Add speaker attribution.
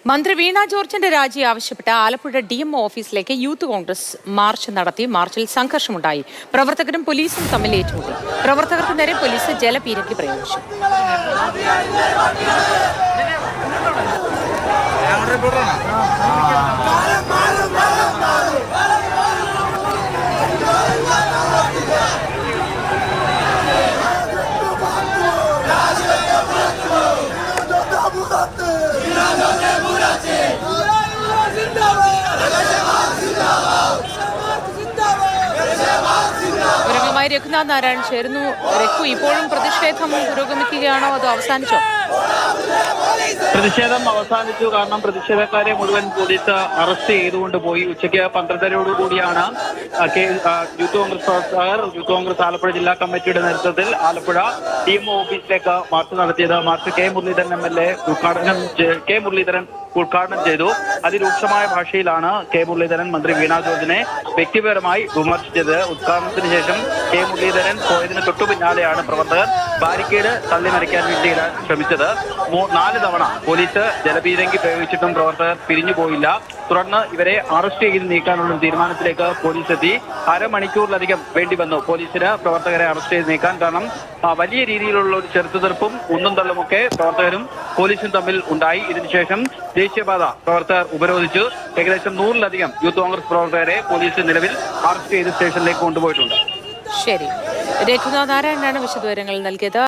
Speaker 1: മന്ത്രി വീണ ജോർജിന്റെ രാജി ആവശ്യപ്പെട്ട ആലപ്പുഴ DMO ഓഫീസിലേക്ക് യൂത്ത് കോൺഗ്രസ് മാർച്ച് നടത്തി. മാർച്ചിൽ സംഘർഷമുണ്ടായി. പ്രവർത്തകരും പോലീസും തമ്മിൽ ഏറ്റുമുട്ടി. പ്രവർത്തകർക്ക് നേരെ പോലീസ് ജലപീരങ്കി പ്രയോഗിച്ചു. രഘുനാഥ് നാരായൺ ചേരുന്നു. രഘു, ഇപ്പോഴും പ്രതിഷേധം പുരോഗമിക്കുകയാണോ അതോ അവസാനിച്ചോ?
Speaker 2: പ്രതിഷേധം അവസാനിച്ചു. കാരണം പ്രതിഷേധക്കാരെ മുഴുവൻ പോലീസ് അറസ്റ്റ് ചെയ്തുകൊണ്ട് പോയി. ഉച്ചയ്ക്ക് 12:30 കൂടിയാണ് യൂത്ത് കോൺഗ്രസ് പ്രവർത്തകർ യൂത്ത് കോൺഗ്രസ് ആലപ്പുഴ ജില്ലാ കമ്മിറ്റിയുടെ നേതൃത്വത്തിൽ ആലപ്പുഴ DMO ഓഫീസിലേക്ക് മാർച്ച് നടത്തിയത്. മാർച്ച് കെ മുരളീധരൻ MLA ഉദ്ഘാടനം ചെയ്തു. അതിരൂക്ഷമായ ഭാഷയിലാണ് കെ മുരളീധരൻ മന്ത്രി വീണ ജോർജിനെ വ്യക്തിപരമായി വിമർശിച്ചത്. ഉദ്ഘാടനത്തിന് ശേഷം കെ മുരളീധരൻ പോയതിന് തൊട്ടു പിന്നാലെയാണ് പ്രവർത്തകർ ബാരിക്കേഡ് തള്ളിമറിക്കാൻ വേണ്ടിയിടാൻ ശ്രമിച്ചത്. 4 തവണ പോലീസ് ജലപീരങ്കി പ്രയോഗിച്ചിട്ടും പ്രവർത്തകർ പിരിഞ്ഞുപോയില്ല. തുടർന്ന് ഇവരെ അറസ്റ്റ് ചെയ്ത് നീക്കാനുള്ള തീരുമാനത്തിലേക്ക് പോലീസ് എത്തി. അരമണിക്കൂറിലധികം വേണ്ടി വന്നു പോലീസിന് പ്രവർത്തകരെ അറസ്റ്റ് ചെയ്ത് നീക്കാൻ. കാരണം വലിയ രീതിയിലുള്ള ഒരു ചെറുത്തുതീർപ്പും ഉന്തും തള്ളുമൊക്കെ പ്രവർത്തകരും പോലീസും തമ്മിൽ ഉണ്ടായി. ഇതിനുശേഷം ദേശീയപാത പ്രവർത്തകർ ഉപരോധിച്ചു. ഏകദേശം 100-ലധികം യൂത്ത് കോൺഗ്രസ് പ്രവർത്തകരെ പോലീസ് നിലവിൽ അറസ്റ്റ് ചെയ്ത് സ്റ്റേഷനിലേക്ക് കൊണ്ടുപോയിട്ടുണ്ട്.
Speaker 1: ശരി, രഘുനാഥ് നാരായണനാണ് വിശദവിവരങ്ങൾ നൽകിയത്.